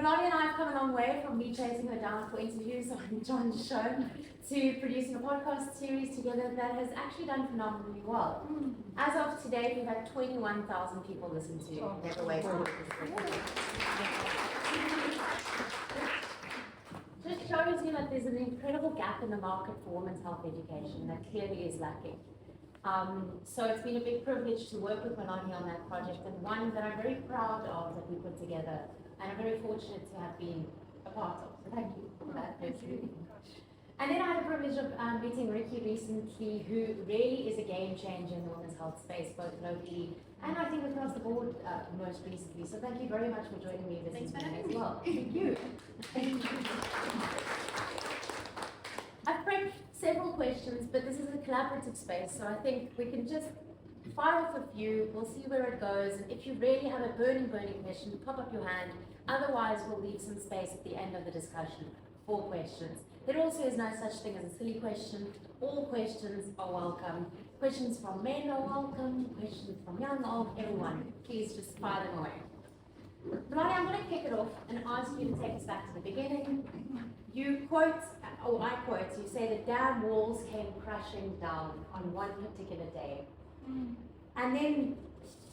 Melanie and I have come a long way from me chasing her down for interviews on John's show to producing a podcast series together that has actually done phenomenally well. As of today, we've had 21,000 people listen to Never Wait for Just shows you that there's an incredible gap in the market for women's health education that clearly is lacking. So it's been a big privilege to work with Melanie on that project, and one that I'm very proud of that we put together, and I'm very fortunate to have been a part of. So thank you for that. And then I had the privilege of meeting Riki recently, who really is a game changer in the women's health space, both locally and I think across the board most recently. So thank you very much for joining me this evening as well. Thank you. I've prepped several questions, but this is a collaborative space, so I think we can just fire off a few, we'll see where it goes, and if you really have a burning question, pop up your hand. Otherwise, we'll leave some space at the end of the discussion for questions. There also is no such thing as a silly question. All questions are welcome. Questions from men are welcome, questions from young, old, everyone. Please just fire them away. Melanie, I'm going to kick it off and ask you to take us back to the beginning. You quote, or I quote, you say the dam walls came crashing down on one particular day. And then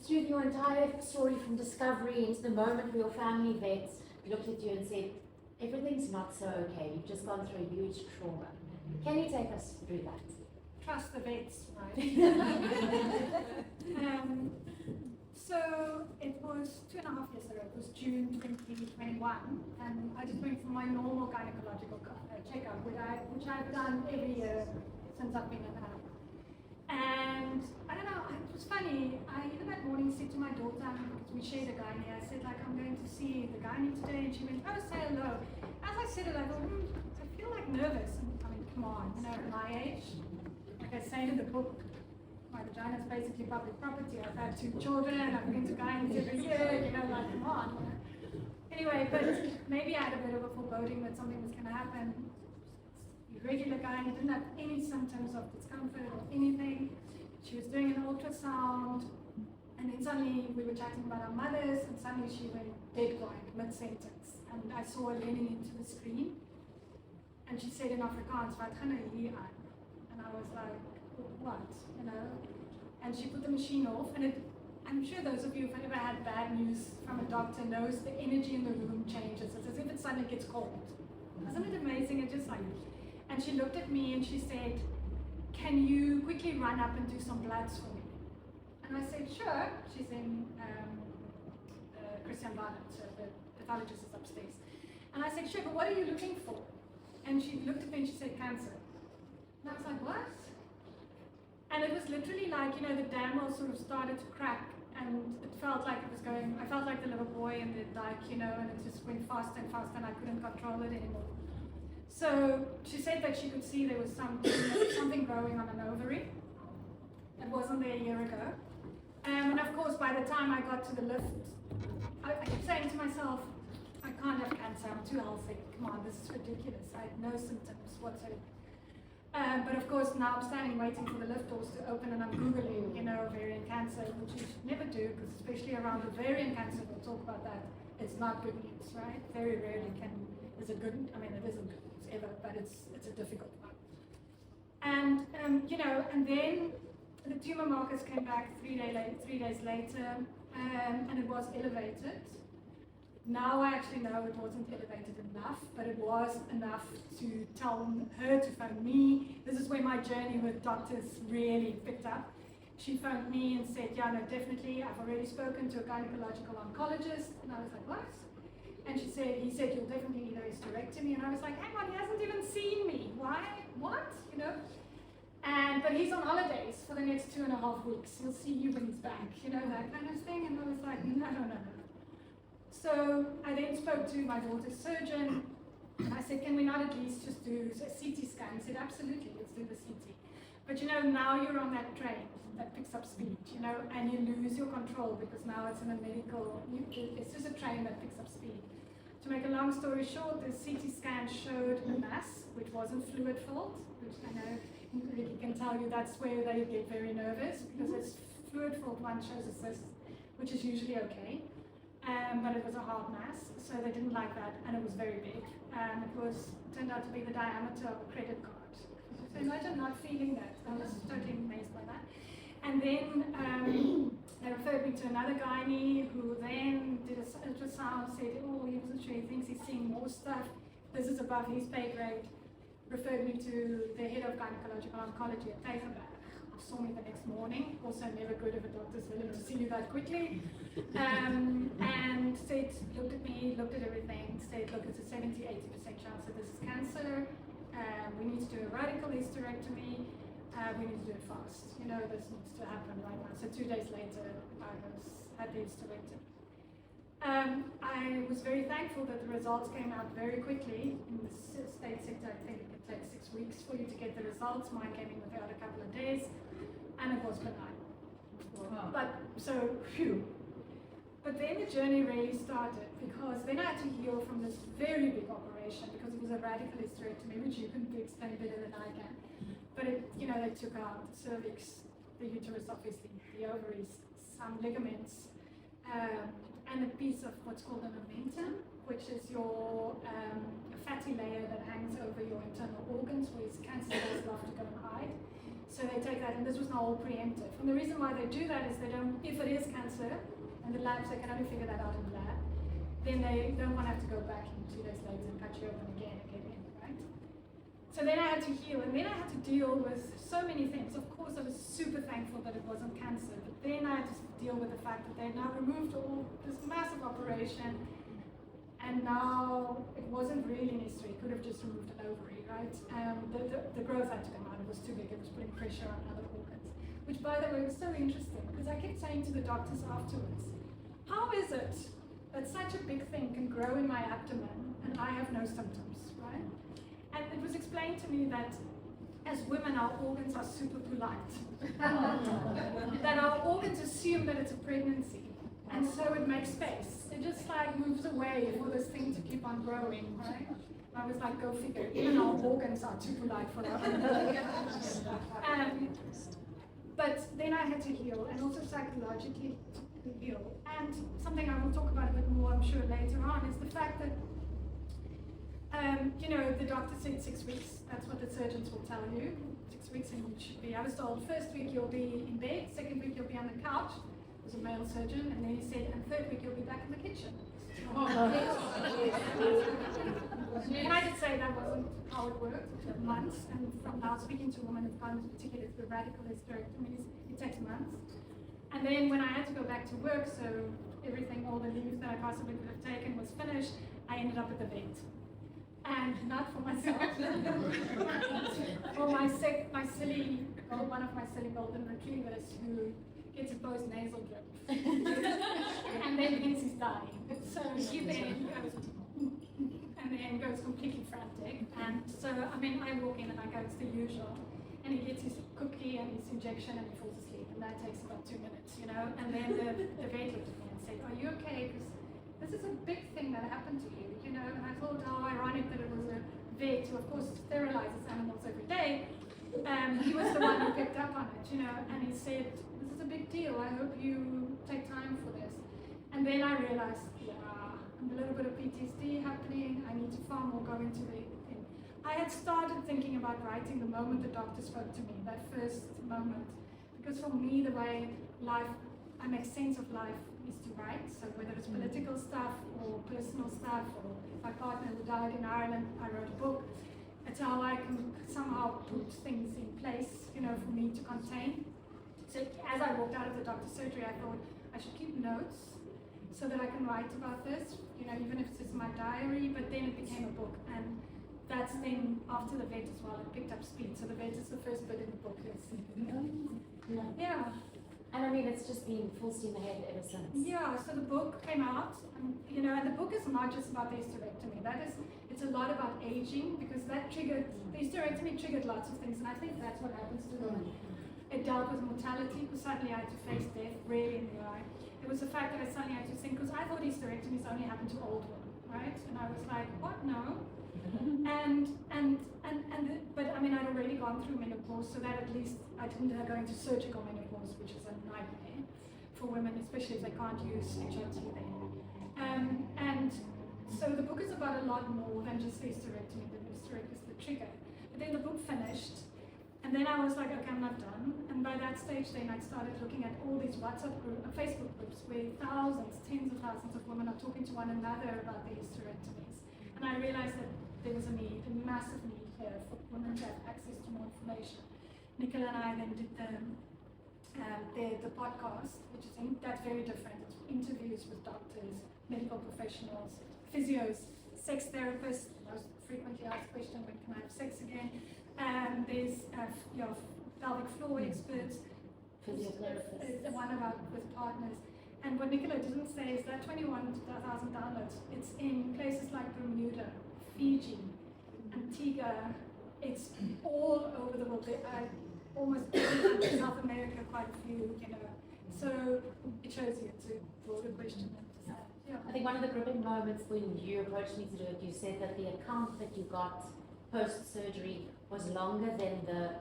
through your entire story from discovery into the moment where your family vet looked at you and said, everything's not so okay, you've just gone through a huge trauma. Can you take us through that? Trust the vets, right? So it was 2.5 years ago, it was June 2021, and I just went for my normal gynecological checkup, which I've done every year since I've been at home. And I don't know, it was funny, I even that morning said to my daughter, because we shared a gynae, I said like, I'm going to see the gynae today, and she went, oh, say hello. As I said it, I thought, I feel like nervous. And, I mean, come on, you know, at my age, like I say in the book, my vagina is basically public property. I've had 2 children, I've been to gynaes every year, you know, like, come on. Anyway, but maybe I had a bit of a foreboding that something was going to happen. Regular gynae didn't have any symptoms of discomfort or anything. She was doing an ultrasound, and then suddenly we were chatting about our mothers, and suddenly she went dead quiet, mid-sentence. And I saw her leaning into the screen, and she said in Afrikaans, "Wat gaan hier aan?" And I was like, what, you know? And she put the machine off, and I'm sure those of you who've ever had bad news from a doctor knows the energy in the room changes. It's as if it suddenly gets cold. Isn't it amazing? It just like, and she looked at me and she said, can you quickly run up and do some bloods for me? And I said, sure. She's in Christian Barnett, so the pathologist is upstairs. And I said, sure, but what are you looking for? And she looked at me and she said, cancer. And I was like, what? And it was literally like, you know, the dam wall sort of started to crack, and it felt like it was going, I felt like the little boy in the dike, you know, and it just went faster and faster, and I couldn't control it anymore. So she said that she could see there was something growing on an ovary. It wasn't there a year ago. And of course, by the time I got to the lift, I kept saying to myself, I can't have cancer, I'm too healthy. Come on, this is ridiculous. I had no symptoms whatsoever. But of course, now I'm standing waiting for the lift doors to open, and I'm Googling, you know, ovarian cancer, which you should never do, because especially around ovarian cancer, we'll talk about that, it's not good news, right? Very rarely is it good, I mean, it isn't good news ever, but it's a difficult one. And, you know, and then the tumor markers came back 3 days later, and it was elevated. Now I actually know it wasn't elevated enough, but it was enough to tell her to phone me. This is where my journey with doctors really picked up. She phoned me and said, yeah, no, definitely, I've already spoken to a gynecological oncologist. And I was like, what? And he said, you'll definitely need a hysterectomy. And I was like, hang on, he hasn't even seen me. Why? What? You know? But he's on holidays for the next 2.5 weeks. He'll see you when he's back, you know, that kind of thing. And I was like, no. So I then spoke to my daughter's surgeon, and I said, can we not at least just do a CT scan? He said, absolutely, let's do the CT. But you know, now you're on that train that picks up speed, you know, and you lose your control because now it's in a medical, it's just a train that picks up speed. To make a long story short, the CT scan showed a mass, which wasn't fluid filled, which I know Riki can tell you that's where they get very nervous, because it's fluid filled one shows a cyst, which is usually okay. but it was a hard mass, so they didn't like that, and it was very big. Turned out to be the diameter of a credit card. So imagine not feeling that. I was totally amazed by that. And then they referred me to another gynae who then did an ultrasound, said, oh, he wasn't sure, he thinks he's seeing more stuff. This is above his pay grade. Referred me to the head of gynecological oncology at Tafelberg. Saw me the next morning, also never good if a doctor's willing to see you that quickly, and said, looked at me, looked at everything, said, look, it's a 70-80% chance that this is cancer, we need to do a radical hysterectomy, we need to do it fast, you know, this needs to happen right now. So 2 days later, I had the hysterectomy. I was very thankful that the results came out very quickly. In the state sector, I think it could take 6 weeks for you to get the results. Mine came in within a couple of days, and it was benign. Wow. But so, phew. But then the journey really started, because then I had to heal from this very big operation, because it was a radical hysterectomy, which you can explain better than I can. But it, you know, they took out the cervix, the uterus, obviously, the ovaries, some ligaments, and a piece of what's called an omentum, which is your a fatty layer that hangs over your internal organs, where cancer cells love to go and hide. So they take that, and this was not all preemptive. And the reason why they do that is they don't, if it is cancer, and the labs, they can only figure that out in the lab, then they don't want to have to go back in 2 days later and cut you open again, right? So then I had to heal, and then I had to deal with so many things. Of course, I was super thankful that it wasn't cancer, but then I had to deal with the fact that they now removed all this massive operation, and now it wasn't really necessary. It could have just removed an ovary, right? The growth had to come out. It was too big. It was putting pressure on other organs, which, by the way, was so interesting, because I kept saying to the doctors afterwards, how is it that such a big thing can grow in my abdomen and I have no symptoms, right? And it was explained to me that as women, our organs are super polite. That our organs assume that it's a pregnancy, and so it makes space. It just like moves away for this thing to keep on growing, right? I was like, go figure, even our organs are too polite for our But then I had to heal, and also psychologically to heal. And something I will talk about a bit more, I'm sure, later on, is the fact that you know, the doctor said 6 weeks. That's what the surgeons will tell you. 6 weeks, and you should be. I was told first week you'll be in bed, second week you'll be on the couch. It was a male surgeon, and then he said, and third week you'll be back in the kitchen. And I did say that wasn't how it worked. It took months, and from now speaking to women who've gone particularly through radical hysterectomies, it takes months. And then when I had to go back to work, so everything, all the leave that I possibly could have taken was finished, I ended up at the vet. And not for myself, for my silly, one of my silly golden retrievers who gets a post-nasal drip. And then thinks he's dying. So he then goes, and then goes completely frantic. And so, I mean, I walk in and I go, it's the usual. And he gets his cookie and his injection and he falls asleep. And that takes about 2 minutes, you know. And then the vet looked at me and said, are you okay? Because this is a big thing that happened to you, you know. And I thought how ironic that it was a vet who, of course, sterilizes animals every day. He was the one who picked up on it, you know. And he said, this is a big deal. I hope you take time for this. And then I realized, yeah, a little bit of PTSD happening. I need to far more go into the thing. I had started thinking about writing the moment the doctor spoke to me, that first moment. Because for me, the way life, I make sense of life is to write. So whether it's political stuff or personal stuff, or my partner who died in Ireland, I wrote a book. It's how I can somehow put things in place, you know, for me to contain. So as I walked out of the doctor's surgery, I thought I should keep notes so that I can write about this, you know, even if it's just my diary, but then it became a book. And that's then, after the vet as well, it picked up speed. So the vet is the first bit in the book. Yeah. And I mean, it's just been full steam ahead ever since. Yeah, so the book came out, and, you know, and the book is not just about the hysterectomy. It's a lot about aging, because that triggered, the hysterectomy triggered lots of things, and I think that's what happens to women. It dealt with mortality, because suddenly I had to face death really in the eye. It was the fact that I suddenly had to think, because I thought hysterectomies only happened to old women, right? And I was like, what? No. But I mean, I'd already gone through menopause, so that at least I didn't go into surgical menopause, which is a nightmare for women, especially if they can't use HRT then. And so the book is about a lot more than just the hysterectomy. The hysterectomy is the trigger. But then the book finished, and then I was like, okay, I'm not done. And by that stage, then I started looking at all these Facebook groups where thousands, tens of thousands of women are talking to one another about the hysterectomies. And I realized that there was a need, a massive need here for women to have access to more information. Nicola and I then did the podcast, which is that's very different. It's interviews with doctors, medical professionals, physios, sex therapists. Most frequently asked question: when can I have sex again? There's pelvic floor experts, Physiotherapists. one about with partners. And what Nicola didn't say is that 21,000 downloads. It's in places like Bermuda, Fiji, Antigua. It's all over the world. Almost South America, quite a few, So it shows you it's a broader question. Yeah. I think one of the gripping moments when you approached me to do it, you said that the account that you got post-surgery was longer than the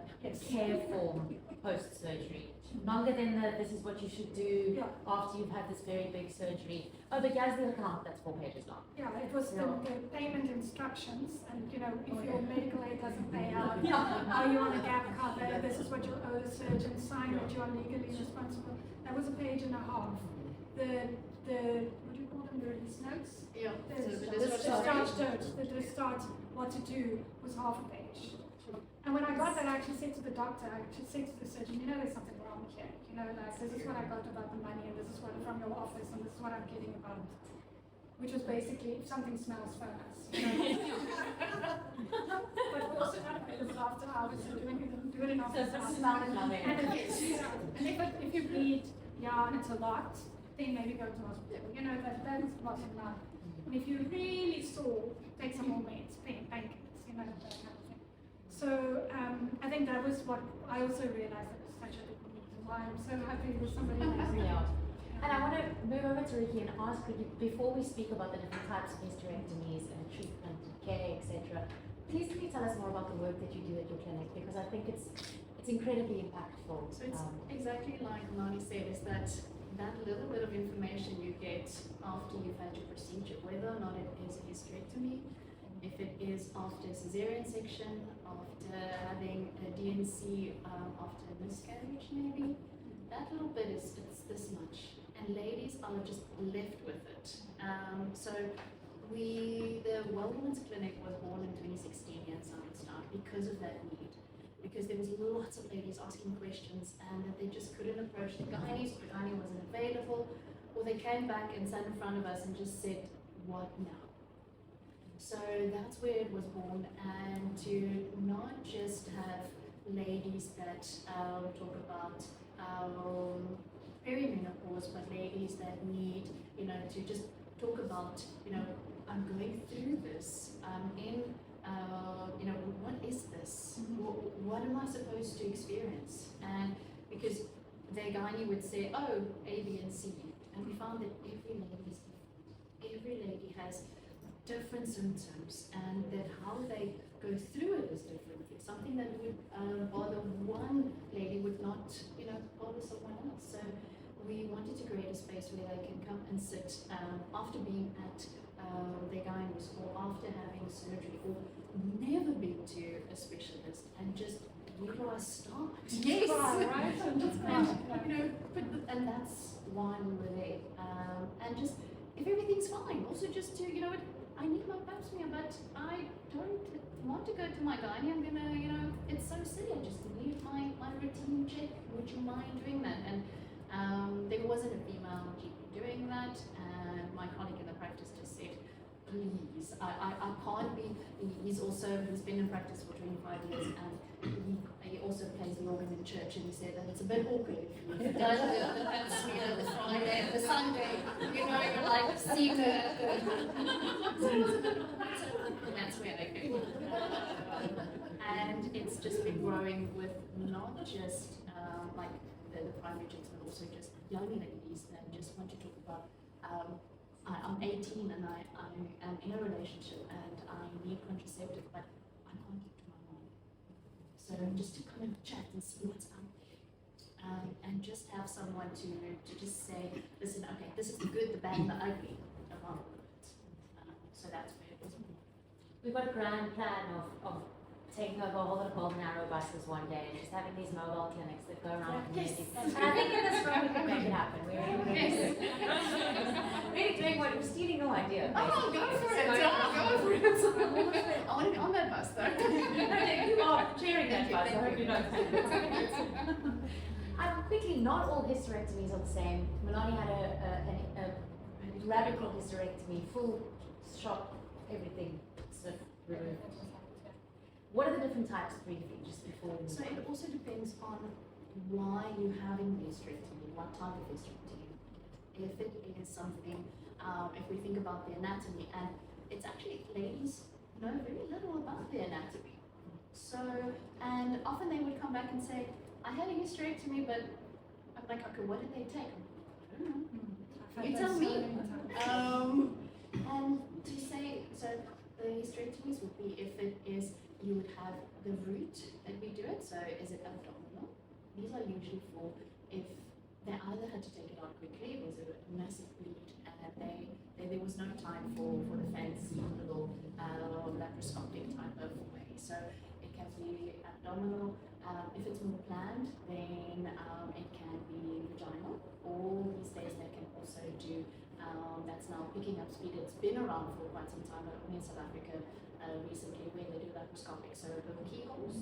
care form post-surgery. Longer than the, this is what you should do after you've had this very big surgery. Oh, but here's the account that's 4 pages long. Yeah, it was the payment instructions, and if your medical aid doesn't pay out, are you on a gap cover, this is what you'll owe the surgeon, sign that you are legally responsible. That was a page and a half. The what do you call them, the release notes? Yeah. The discharge notes, the discharge, what to do, was half a page. And when I got that, I actually said to the doctor, I actually said to the surgeon, there's something wrong here. Like, this is what I got about the money, and this is what from your office, and this is what I'm getting about. Which was basically, if something smells fast. But we also had it after hours, so do it in office hours. And if you bleed, and it's a lot, then maybe go to hospital. That is bottom line. And if you really sore, take some more meds, painkillers, that kind of thing. So I think that was what I also realized that was such a big need, and why I'm so happy with somebody like you. And I want to move over to Riki and ask Riki, before we speak about the different types of hysterectomies and treatment, care, etc., please can you tell us more about the work that you do at your clinic, because I think it's incredibly impactful. So it's exactly like Melanie said, is that little bit of information you get after you've had your procedure, whether or not it is a hysterectomy, if it is after a cesarean section, after having a DNC, after a miscarriage maybe, that little bit it's this much. And ladies are just left with it. So the Well Women's Clinic was born in 2016 here in Summerstown because of that need. Because there was lots of ladies asking questions and that they just couldn't approach the gynaes, or the gynae wasn't available, or they came back and sat in front of us and just said, what now? So that's where it was born, and to not just have ladies that talk about perimenopause, but ladies that need, to just talk about, I'm going through this, what is this? What am I supposed to experience? And because their gynae would say, oh, A, B, and C, and we found that every lady has different symptoms, and that how they go through it is different. It's something that would bother one lady would not, bother someone else. So we wanted to create a space where they can come and sit after being at their gynaes, or after having surgery, or never been to a specialist, and just where do I start? Yes, right. And that's why we were there. And just if everything's fine, also just to I need my pap smear, but I don't want to go to my gynae. I'm gonna, it's so silly. I just need my routine check. Would you mind doing that? And there wasn't a female GP doing that. And my colleague in the practice just said, please, I can't be. He's been in practice for 25 years, and he also plays the organ in church, and he said that it's a bit awkward if you don't do the pap smear the Friday and the Sunday, you're like seeing that's where they go. And it's just been growing with not just like the primary chicks, but also just young ladies that just want to talk about I'm 18 and I am in a relationship and I need contraceptive, but I can't talk to my mom. So just to kind of chat and see what's out there, and just have someone to just say, listen, okay, this is the good, the bad, and the ugly of can't do it. So that's where it was. We've got a grand plan of taking over a whole lot of golden arrow buses one day and just having these mobile clinics that go around communities. And I think in this room we can make it happen. We're really doing what we're stealing your idea. Oh, go for it! Go for it! I want to be on that bus though. You are chairing that bus. I hope you know. Quickly, not all hysterectomies are the same. Melanie had a radical hysterectomy, full shop, everything sort of removed. What are the different types briefly, just before we So it also depends on why you're having the hysterectomy, what type of hysterectomy. If it is something, if we think about the anatomy, and it's actually ladies know very little about the anatomy. So, and often they would come back and say, I had a hysterectomy, but I'm like, okay, what did they take? I don't know. You tell me. And to say, so the hysterectomies would be if it is, you would have the root that we do it, so is it abdominal? These are usually for if they either had to take it out quickly, it was a massive bleed, and there was no time for the fancy little laparoscopic type of way. So it can be abdominal. If it's more planned, then it can be vaginal, or these days they can also do, that's now picking up speed. It's been around for quite some time, only in South Africa recently, where they do laparoscopic, so little keyholes.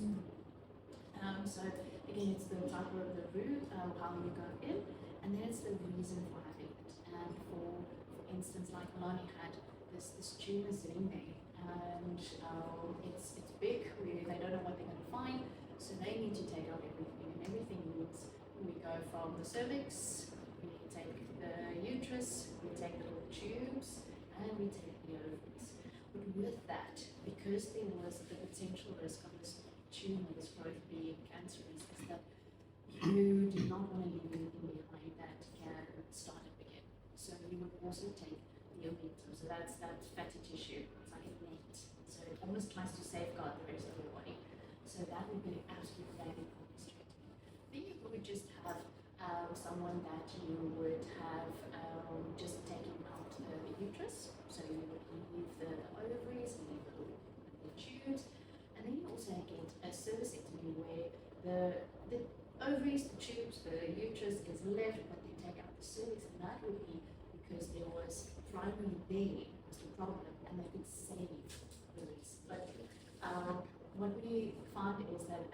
So again, it's the type of the route, how you go in, and then it's the reason for having it. And for instance, like Melanie had this tumor sitting there, and it's big, where they don't know what they're going to find, so they need to take out everything, and everything means we go from the cervix, we take the uterus, we take the little tubes, and we take the ovaries. But with that, because there was the potential risk of this tumor, this growth being cancerous, is that you do not want to leave anything behind that can start up again. So you would also take the omentum. So that's fatty tissue. It's like a net. So it almost tries to safeguard the rest of your body. So that would be absolutely valid for hysterectomy. Then you would just have someone that you would have just taking out the uterus. So you would leave the ovaries, leave the tubes, and then you also get a cervicectomy where the ovaries, the tubes, the uterus is left, but they take out the cervix, and that would be because there was primary there was the problem, and they could save the rest. But what we found is that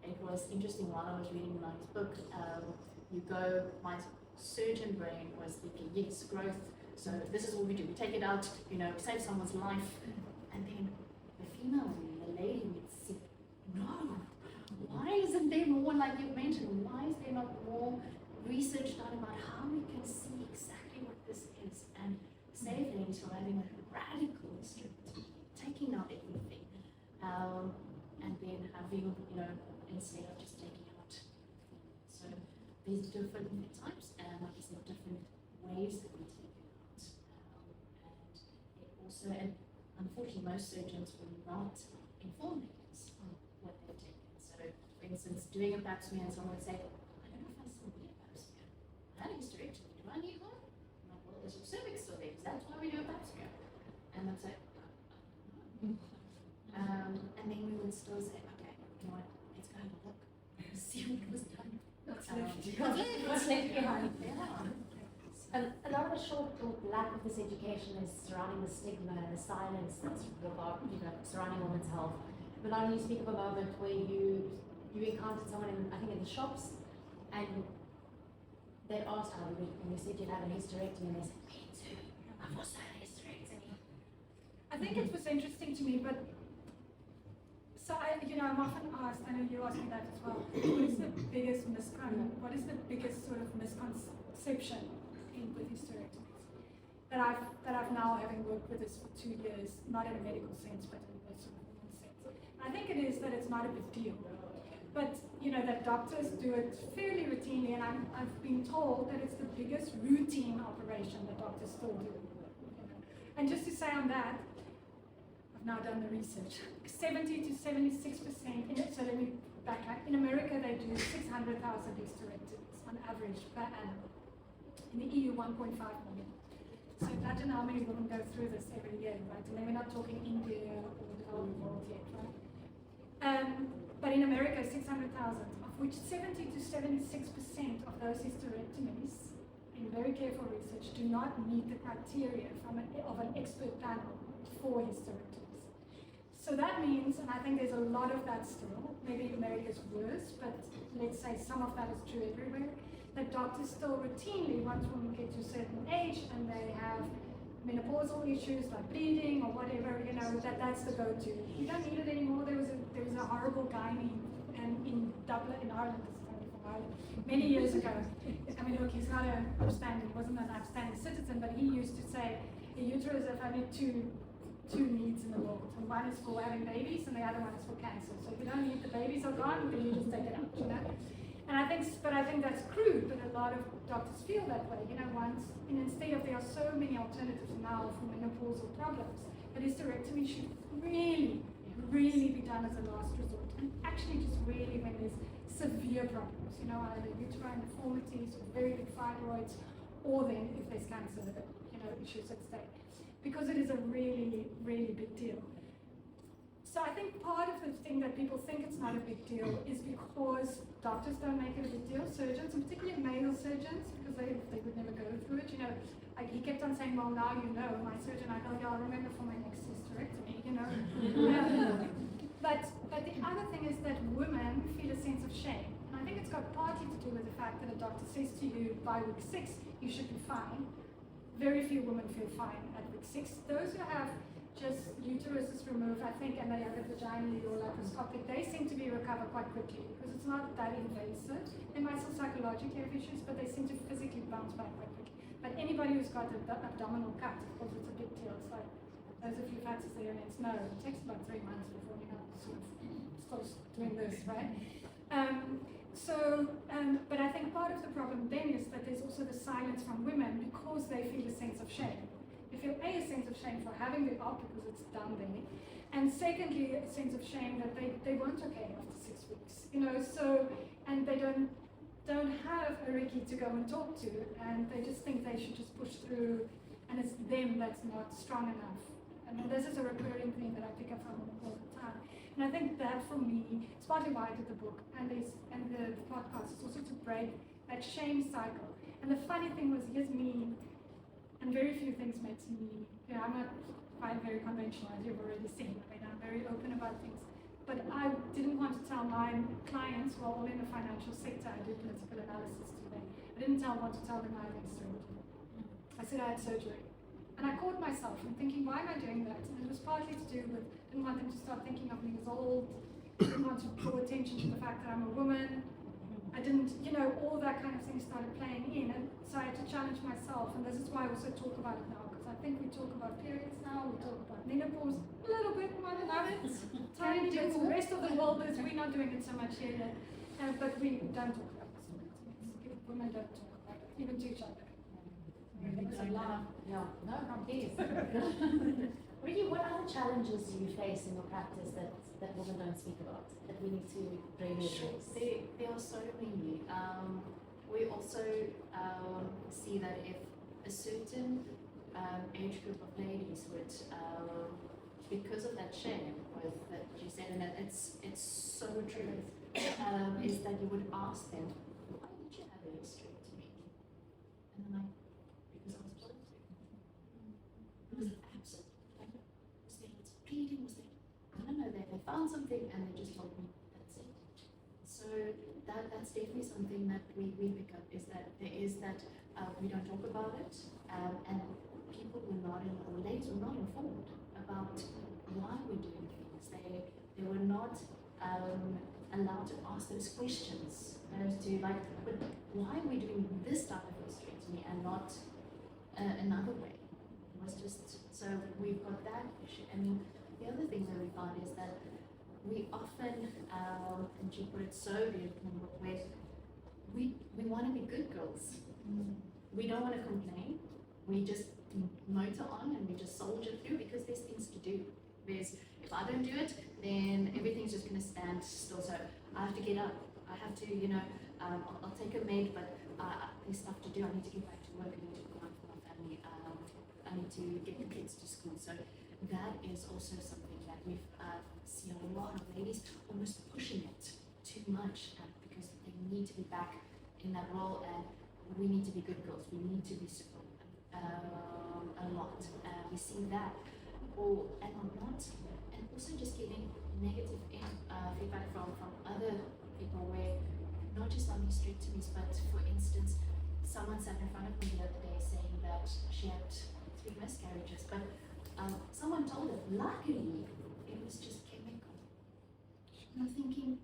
it was interesting while I was reading Melanie's book. My surgeon brain was thinking, yes, growth. So this is what we do. We take it out, save someone's life, and then the female, the lady would say, no. Why isn't there more, like you mentioned, why is there not more research done about how we can see exactly what this is and save ladies from having a radical hysterectomy, taking out everything, and then having, instead of just taking out. So there's different types, and like I said, different ways that we take it out. And it also, and unfortunately, most surgeons will not inform ladies on what they're taking. So, for instance, doing a pap smear, and someone would say, I don't know if I still need a pap smear. I had a hysterectomy, do I need one? I'm like, well, is your cervix still there? Because that's why we do a pap smear. And they'd say, and then we would still say, okay, you know what, let's go have a look, see what was done. What's left behind? Yeah. A lot of the short talk, lack of this education is surrounding the stigma and the silence that's about, surrounding women's health. Melanie, you speak of a moment where you encountered someone I think in the shops, and they asked how you, and you said you'd had a hysterectomy, and they said, me too, I've also had a hysterectomy. I think it was interesting to me, but so I'm often asked, I know you asked me that as well, what is the biggest sort of misconception with hysterectomies that I've now, having worked with this for 2 years, not in a medical sense, but in a sort of women's sense. I think it is that it's not a big deal. But, that doctors do it fairly routinely, and I've been told that it's the biggest routine operation that doctors still do. And just to say on that, I've now done the research. 70 to 76%, so let me backtrack. In America, they do 600,000 hysterectomies on average per annum. In the EU, 1.5 million. So imagine how many women go through this every year, right? And then we're not talking India or the developing world yet, right? But in America, 600,000, of which 70 to 76% of those hysterectomies, in very careful research, do not meet the criteria of an expert panel for hysterectomies. So that means, and I think there's a lot of that still, maybe America's worse, but let's say some of that is true everywhere, that doctors still routinely, once women get to a certain age and they have menopausal issues like bleeding or whatever, you know, that's the go-to. You don't need it anymore. There was a horrible gynae in Dublin, in Ireland, many years ago. I mean, look, he's not an upstanding, wasn't an upstanding citizen, but he used to say a uterus has only two needs in the world, and one is for having babies, and the other one is for cancer. So if you don't need the babies are gone, then you just take it out, you know. And I think that's crude, but a lot of doctors feel that way, you know. Instead of there are so many alternatives now for menopausal problems, but hysterectomy should really be done as a last resort, and actually just really when there's severe problems, you know, either uterine deformities or very big fibroids, or then if there's cancer, you know, issues at stake, because it is a really big deal. So I think part of the thing that people think it's not a big deal is because doctors don't make it a big deal. Surgeons, and particularly male surgeons, because they would never go through it. You know, like he kept on saying, well, now you know. My surgeon, I go, yeah, I'll remember for my next hysterectomy, you know. But the other thing is that women feel a sense of shame. And I think it's got partly to do with the fact that a doctor says to you, by week 6, you should be fine. Very few women feel fine at week 6. Those who have just uteruses removed, I think, and they have a vaginally or laparoscopic, they seem to be recovered quite quickly because it's not that invasive. They might still psychologically have issues, but they seem to physically bounce back quite quickly. But anybody who's got an abdominal cut, of course, it's a big deal. It's like those of you had cesareans know it takes about 3 months before you know sort of starts doing this, right? But I think part of the problem then is that there's also the silence from women because they feel a sense of shame. They feel a sense of shame for having the op because it's done there, and secondly a sense of shame that they weren't okay after 6 weeks, you know. So and they don't have a Riki to go and talk to, and they just think they should just push through, and it's them that's not strong enough. And this is a recurring thing that I pick up from them all the time. And I think that for me, it's partly why I did the book and the podcast is also to break that shame cycle. And the funny thing was, here's me, and very few things makes me, you know, I'm not quite very conventional, as you've already seen. I mean, I'm very open about things. But I didn't want to tell my clients who are all in the financial sector, I do political analysis today, I didn't want to tell them I had surgery. I said I had surgery. And I caught myself and thinking, why am I doing that? And it was partly to do with, I didn't want them to start thinking of me as old, I didn't want to draw attention to the fact that I'm a woman. I didn't, you know, all that kind of thing started playing in. And so I had to challenge myself, and this is why I also talk about it now, because I think we talk about periods now, we talk about menopause a little bit more than others, tiny bits. The rest of the world is, we're not doing it so much here, but we don't talk about this. Women don't talk about it, even to each other. Please. Riki, what other challenges do you face in your practice that women don't speak about, that we need to really address? There are so many. We also see that if a certain age group of ladies would, because of that shame with that you said, and it's so true, is that you would ask them, why did you have a hysterectomy? And I'm like, because I was told to. Because of absent. Was there lots of bleeding? Was there? I don't know. They found something and they just told me that's it. So that's definitely something that we pick up, is that there is that we don't talk about it, and people were not or ladies were not informed about why we're doing things. They were not allowed to ask those questions as to like, but why are we doing this type of hysterectomy and not another way? It was just, so we've got that issue. And the other thing that we find is that we often, and she put it so beautifully, where we want to be good girls. We don't want to complain. We just motor on and we just soldier through because there's things to do. If I don't do it, then everything's just going to stand still. So I have to get up. I have to, you know, I'll take a med, but there's stuff to do. I need to get back to work. I need to look after my family. I need to get the kids to school. So that is also something that we've seen a lot of ladies almost pushing it too much because they need to be back in that role, and we need to be good girls, we need to be super a lot. We see that, and also just getting negative feedback from other people where, not just on hysterectomies, but for instance, someone sat in front of me the other day saying that she had 3 miscarriages, but someone told her, luckily, it was just chemical. And I'm thinking,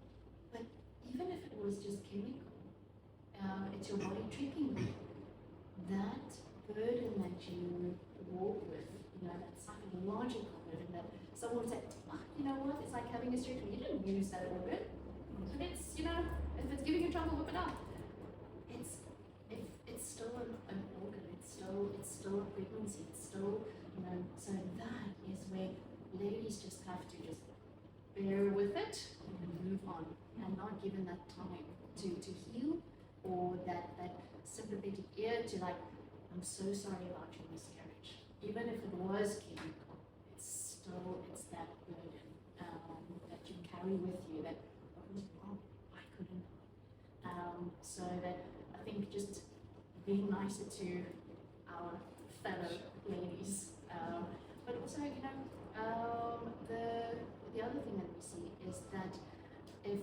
but even if it was just chemical, it's your body tricking you. That burden that you walk with, that psychological burden that someone would say, oh, you know what, it's like having a hysterectomy. You didn't use that organ. But it's, if it's giving you trouble, whip it up. It's still an organ. It's still a pregnancy. It's still, so that is where ladies just have to just bear with it and move on, and not given that time to heal, or that sympathetic ear to like, I'm so sorry about your miscarriage. Even if it was chemical, it's that burden that you carry with you, that what was wrong, I couldn't know. So that I think just being nicer to our fellow ladies, but also the other thing that we see is that if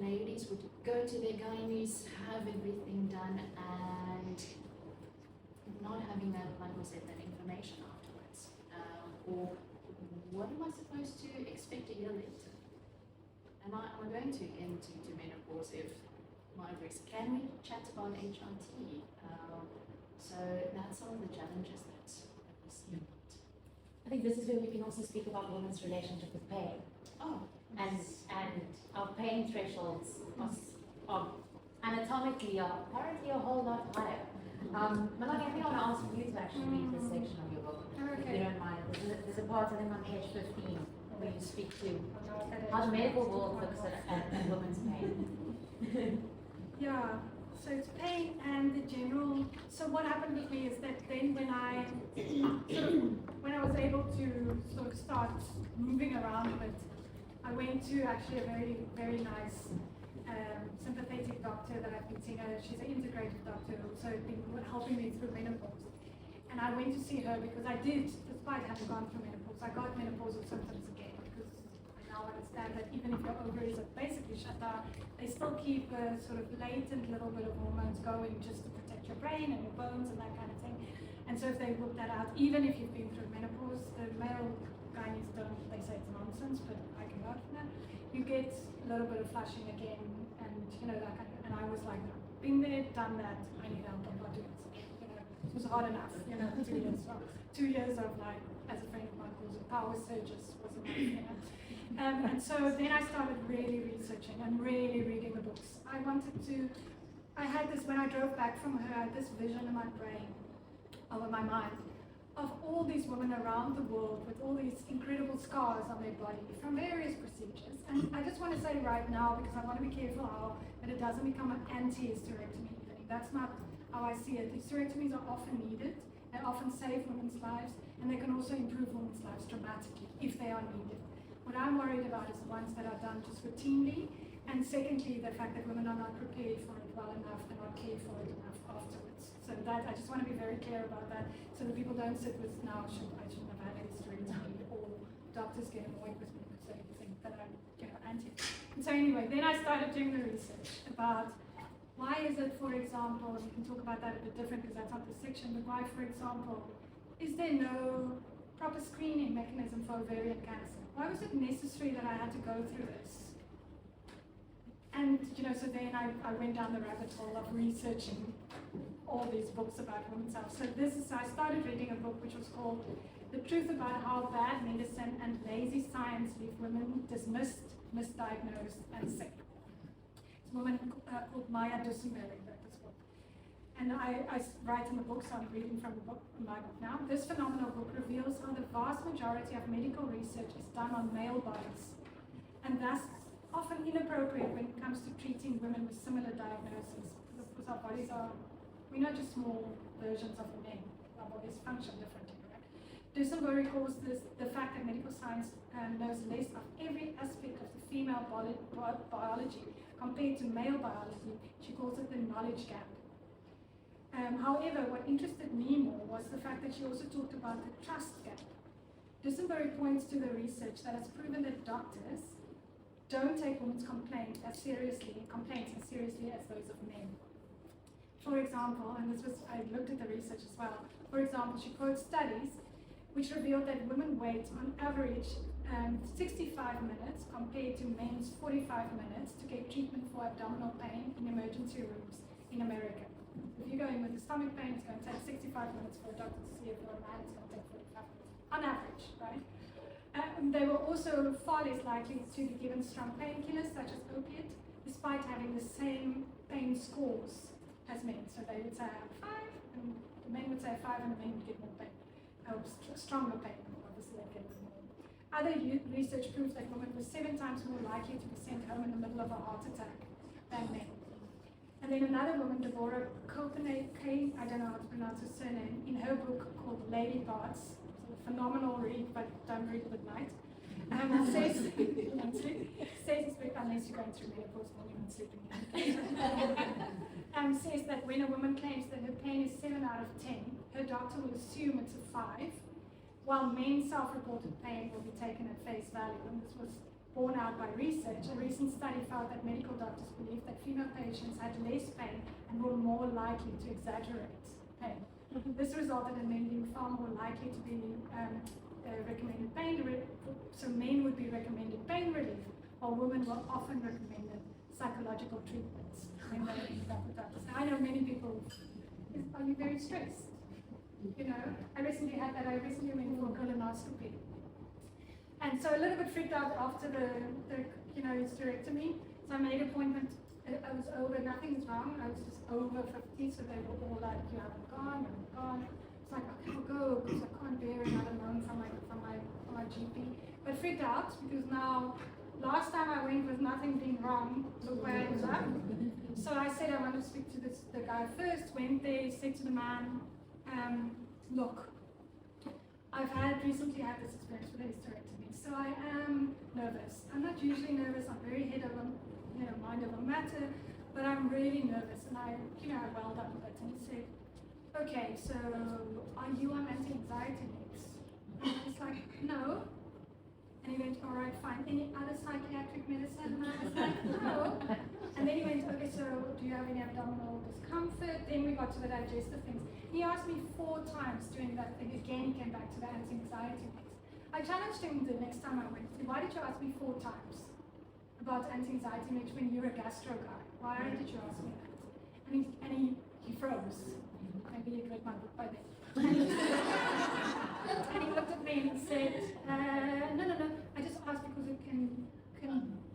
ladies would go to their gynaes, have everything done, and not having that, like I said, that information afterwards, or what am I supposed to expect a year later? Am I going to enter into menopause if my ovaries? Can we chat about HRT? So that's some of the challenges that we see a lot. I think this is where we can also speak about women's relationship with pain. Oh, And our pain thresholds are anatomically apparently a whole lot higher. Melanie, I think I want to ask you to actually read this section of your book, if you don't mind. There's a part, I think, on page 15, where you speak to how the medical world looks at women's pain. Yeah, so it's pain and the general. So what happened with me is that then when I was able to sort of start moving around a bit, I went to actually a very, very nice sympathetic doctor that I've been seeing. She's an integrative doctor, so been helping me through menopause. And I went to see her because I did, despite having gone through menopause, I got menopausal symptoms again, because I now understand that even if your ovaries are basically shut down, they still keep a sort of latent little bit of hormones going just to protect your brain and your bones and that kind of thing. And so if they look that out, even if you've been through menopause, the male gynaes don't, they say it's nonsense, but I can vouch for that. You get a little bit of flushing again, and that kind of, and I was like, been there, done that, I need help, I'm not doing this again. It was hard enough, 2 years. 2 years of like, as a friend of mine calls it, power surges wasn't enough, and so then I started really researching and really reading the books. I had this, when I drove back from her, I had this vision in my brain, over my mind, of all these women around the world with all these incredible scars on their body from various procedures. And I just want to say right now, because I want to be careful that it doesn't become an anti-hysterectomy evening. That's not how I see it. Hysterectomies are often needed, they often save women's lives, and they can also improve women's lives dramatically if they are needed. What I'm worried about is the ones that are done just routinely, and secondly, the fact that women are not prepared for it well enough, they're not cared for it enough afterwards. So that, I just want to be very clear about that, so that people don't sit with, now I shouldn't have had a hysterectomy, or doctors get annoyed with me because they think that I'm anti. And so anyway, then I started doing the research about why is it, for example, and we can talk about that a bit different because that's not the section, but why, for example, is there no proper screening mechanism for ovarian cancer? Why was it necessary that I had to go through this? And, so then I went down the rabbit hole of researching all these books about women's health. So I started reading a book which was called The Truth About How Bad Medicine and Lazy Science Leave Women Dismissed, Misdiagnosed, and Sick. It's a woman called Maya Dusenberry wrote this book. And I write in the book, so I'm reading from my book now. This phenomenal book reveals how the vast majority of medical research is done on male bodies, and thus often inappropriate when it comes to treating women with similar diagnoses. Because our bodies are, we're not just small versions of men. Our bodies function differently, right? Dusenberry calls this the fact that medical science knows less of every aspect of the female biology compared to male biology. She calls it the knowledge gap. However, what interested me more was the fact that she also talked about the trust gap. Dusenberry points to the research that has proven that doctors don't take women's complaints as seriously as those of men. For example, and I looked at the research as well. For example, she quotes studies which revealed that women wait on average 65 minutes compared to men's 45 minutes to get treatment for abdominal pain in emergency rooms in America. If you go in with a stomach pain, it's going to take 65 minutes for a doctor to see if you're a man, it's going to take 45 minutes, on average, right? They were also far less likely to be given strong painkillers such as opiate, despite having the same pain scores as men. So they would say I have 5, and the men would say 5, and the men would get more pain, stronger pain, obviously they get more. Other research proves that women were 7 times more likely to be sent home in the middle of a heart attack than men. And then another woman, Deborah Copenhagen, I don't know how to pronounce her surname, in her book called Lady Parts, phenomenal read, but don't read it at night, says it's unless you're going through menopause when you're not sleeping says that when a woman claims that her pain is 7 out of 10, her doctor will assume it's a 5, while men's self-reported pain will be taken at face value. And this was borne out by research. A recent study found that medical doctors believed that female patients had less pain and were more likely to exaggerate pain. This resulted in men being far more likely to be recommended pain relief. So men would be recommended pain relief, while women were often recommended psychological treatments when they ended up with doctors. I know many people, are you very stressed? You know, I recently went for a colonoscopy. And so a little bit freaked out after the hysterectomy. So I made an appointment. I was over, nothing is wrong. I was just over 50, so they were all like, you haven't gone, you haven't gone. It's like, okay, I'll go, because I can't bear another loan from my GP. But freaked out, because now, last time I went with nothing being wrong, look where I ended up. So I said I want to speak to the guy first, went there, said to the man, look, I've recently had this experience with a hysterectomy, so I am nervous. I'm not usually nervous, I'm very mind over matter, but I'm really nervous. And I welled up a bit, and he said, okay, so are you on anti-anxiety meds? And I was like, no. And he went, all right, fine. Any other psychiatric medicine? And I was like, no. And then he went, okay, so do you have any abdominal discomfort? Then we got to the digestive things. He asked me 4 times during that thing. Again, he came back to the anti-anxiety meds. I challenged him the next time I went. Why did you ask me 4 times about anti-anxiety meds when you're a gastro guy? Why did you ask me that? And he froze. Maybe he read my book by then. And he looked at me and he said, no, I just asked because it can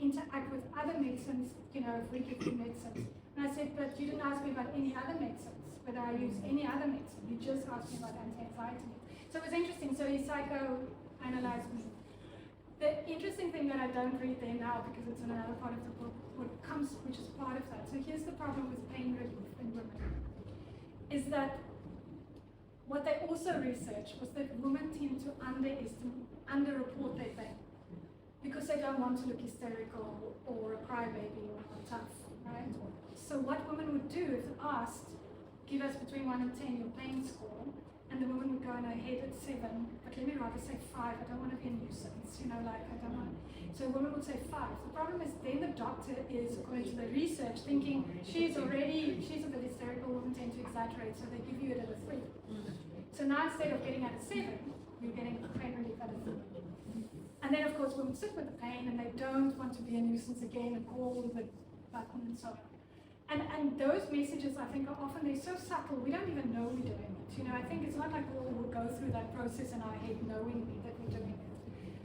interact with other medicines, if we give you medicines. And I said, but you didn't ask me about any other medicines, whether I use any other medicine. You just asked me about anti-anxiety meds. So it was interesting. So he psychoanalyzed me. The interesting thing that I don't read there now, because it's in another part of the book, which is part of that. So here's the problem with pain relief in women, is that what they also researched was that women tend to underreport their pain because they don't want to look hysterical or a crybaby or tough, right? So what women would do if asked, give us between 1 and 10 your pain score, and the woman would go in her head at 7, but let me rather say 5, I don't want to be a nuisance, I don't want. So a woman would say 5. The problem is then the doctor is, according to the research, thinking she's a bit hysterical, women tend to exaggerate, so they give you it at a 3. So now instead of getting at a 7, you're getting pain relief at a 3. And then of course women sit with the pain and they don't want to be a nuisance again and call the button and so on. And those messages, I think, are often, they're so subtle, we don't even know we're doing it. I think it's not like we all will go through that process in our head knowingly that we're doing it.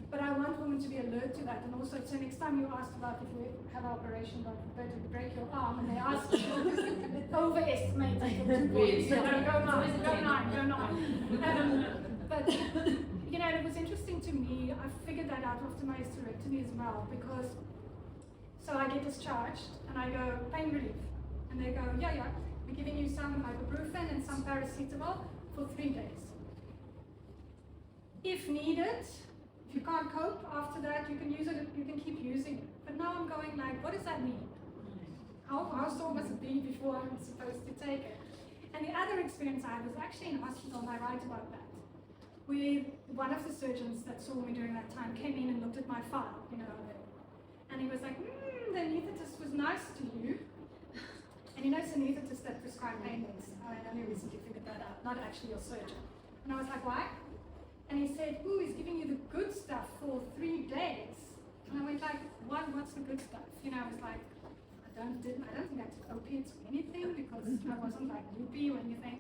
But I want women to be alert to that. And also, so next time you asked about if we have an operation, God forbid, to break your arm, and they ask you, overestimate it. Go 9. But, it was interesting to me. I figured that out after my hysterectomy as well, because, so I get discharged, and I go, pain relief. And they go, yeah, we're giving you some ibuprofen and some paracetamol for 3 days. if needed, if you can't cope after that, you can use it, you can keep using it. But now I'm going like, what does that mean? How sore must it be before I'm supposed to take it? And the other experience I had was actually in hospital, and I write about that. One of the surgeons that saw me during that time came in and looked at my file, and he was like, the anaesthetist was nice to you. And you know, it's an anaesthetist that prescribe pain meds. I only recently figured that out, not actually your surgeon. And I was like, why? And he said, he's giving you the good stuff for 3 days. And I went like, what's the good stuff? I was like, I don't think I took opiates or anything because I wasn't like loopy or anything.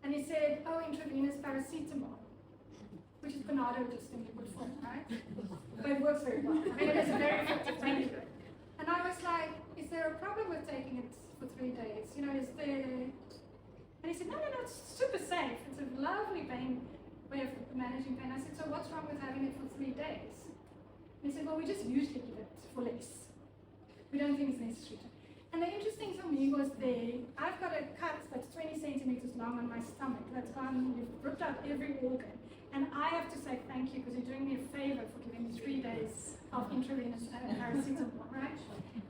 And he said, intravenous paracetamol, which is Bernardo just in liquid form, right? But it works very well. I mean, it is a very effective painkiller. And I was like, is there a problem with taking it for 3 days? Is there... And he said, no, it's super safe. It's a lovely way of managing pain. I said, so what's wrong with having it for 3 days? And he said, well, we just usually give it for less. We don't think it's necessary to. And the interesting for me was I've got a cut that's 20 centimeters long on my stomach. That's gone, you've ripped out every organ. And I have to say thank you because you're doing me a favor for giving me 3 days of intravenous paracetamol, right?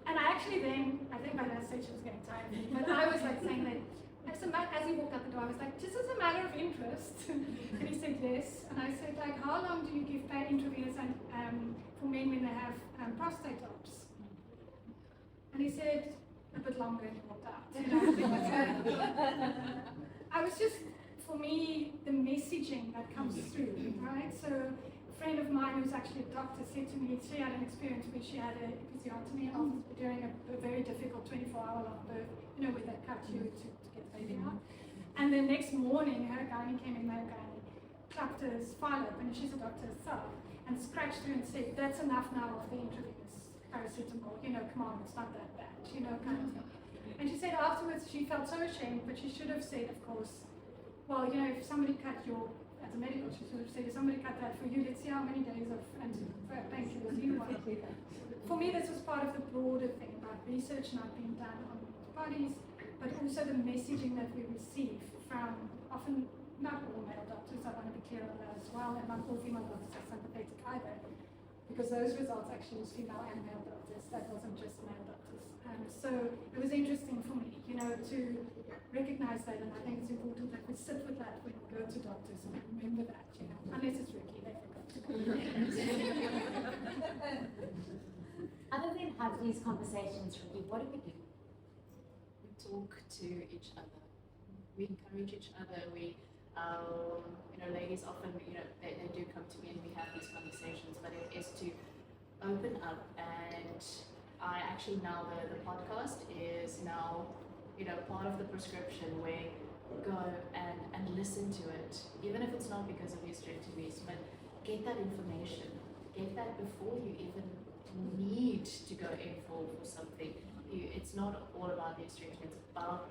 And I actually I think by that stage she was getting tired of me, but I was like saying that, as he walked out the door, I was like, just as a matter of interest. And he said yes. And I said, like, how long do you give intravenous for men when they have prostate ops? And he said, a bit longer, and he walked out. I was just, for me, the messaging that comes through, right? So a friend of mine who's actually a doctor said to me, she had an experience where she had an episiotomy during a very difficult 24-hour long birth, where they cut you to get the baby out. And the next morning, her gynae came in, male gynae, clapped her file open, and she's a doctor herself, and scratched through and said, that's enough now of the intravenous paracetamol, come on, it's not that bad, kind of thing. And she said afterwards she felt so ashamed, but she should have said, of course, well, if somebody cut as a medical, she should have said, if somebody cut that for you, let's see how many days of painkillers you want. For me, this was part of the broader thing about research not being done on bodies, but also the messaging that we receive from often, not all male doctors, I want to be clear on that as well, and not all female doctors are sympathetic either, because those results actually was female and male doctors, that wasn't just male doctors. So it was interesting for me, to recognize that, and I think it's important that we sit with that when we go to doctors and remember that, unless it's Riki, they forgot. Other than have these conversations, Riki, what do we do? We talk to each other. We encourage each other. We, ladies often, they do come to me and we have these conversations, but it is to open up. And I actually now, the podcast is now, part of the prescription where go and listen to it, even if it's not because of hysterectomies, but get that information, get that before you even need to go in for something. It's not all about the hysterectomy, it's about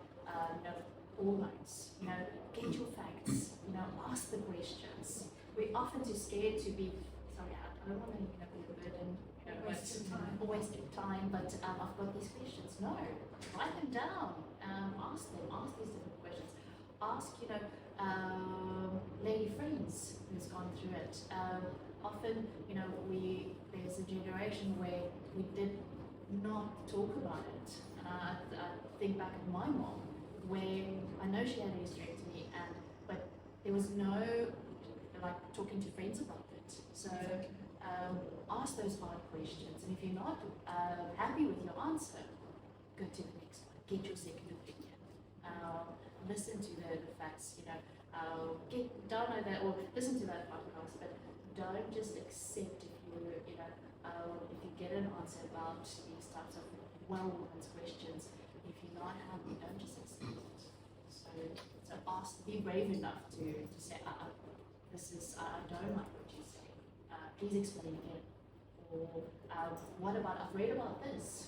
hormones. Get your facts, ask the questions. We're often too scared to be, sorry, I don't want to be a burden, waste of time, but I've got these questions. No, write them down, ask these different questions. Ask, lady friends who's gone through it. Often, there's a generation where we did not talk about it. I think back at my mom, where I know she had a hysterectomy, but there was no talking to friends about it. So ask those hard questions, and if you're not happy with your answer, go to the next one. Get your second opinion. Listen to the facts. Download that or listen to that podcast, but don't just accept if you get an answer about these types of well-woman's questions. If you're not happy, don't just accept it. So ask, be brave enough to say, I don't like what you say. Please explain again. Or what about, I've read about this.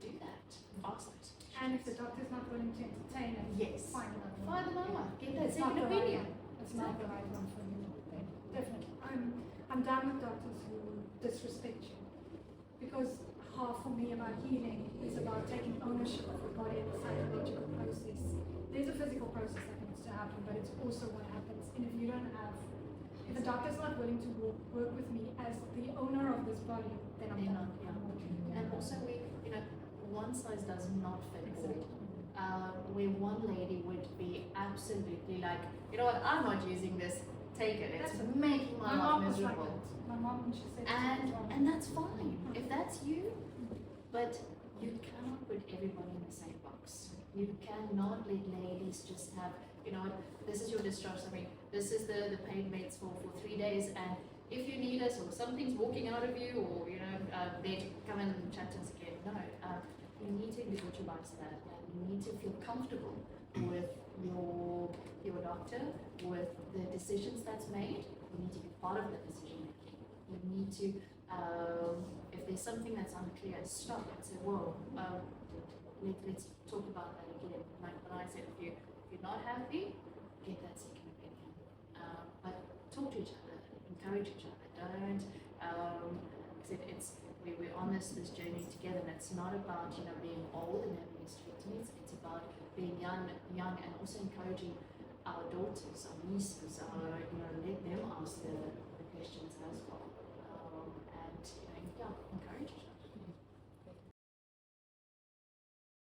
Do that. Ask it. And if the doctor's not willing to entertain it, yes, find another one. Find another one. Get that second opinion. It's not the right one for you. Definitely. I'm done with doctors who disrespect you. Because half for me about healing is about taking ownership of the body and the psychological process. There's a physical process that needs to happen, but it's also what happens. And if you don't have If a doctor's not willing to work with me as the owner of this body, then I'm They're done. not, yeah. And also one size does not fit all. Where one lady would be absolutely like, you know what, I'm not using this, take it, it's That's making my My life mom was like miserable. that. My mom, when she said And that's fine, if that's you, but you cannot put everybody in the same box. You cannot let ladies just have, you know what, this is your discharge summary, this is the paid meds for 3 days, and if you need us or something's walking out of you, or they come and chat to us again. No, you need to individualize that, and you need to feel comfortable with your doctor, with the decisions that's made. You need to be part of the decision making. You need to, if there's something that's unclear, stop and say, whoa, let's talk about that again. Like when I said, if you're not happy, get that second opinion. But talk to each other, encourage each other. Don't. We're on this journey together, and it's not about being old and having hysterectomies. It's about being young, and also encouraging our daughters, our nieces, let them ask the questions as well.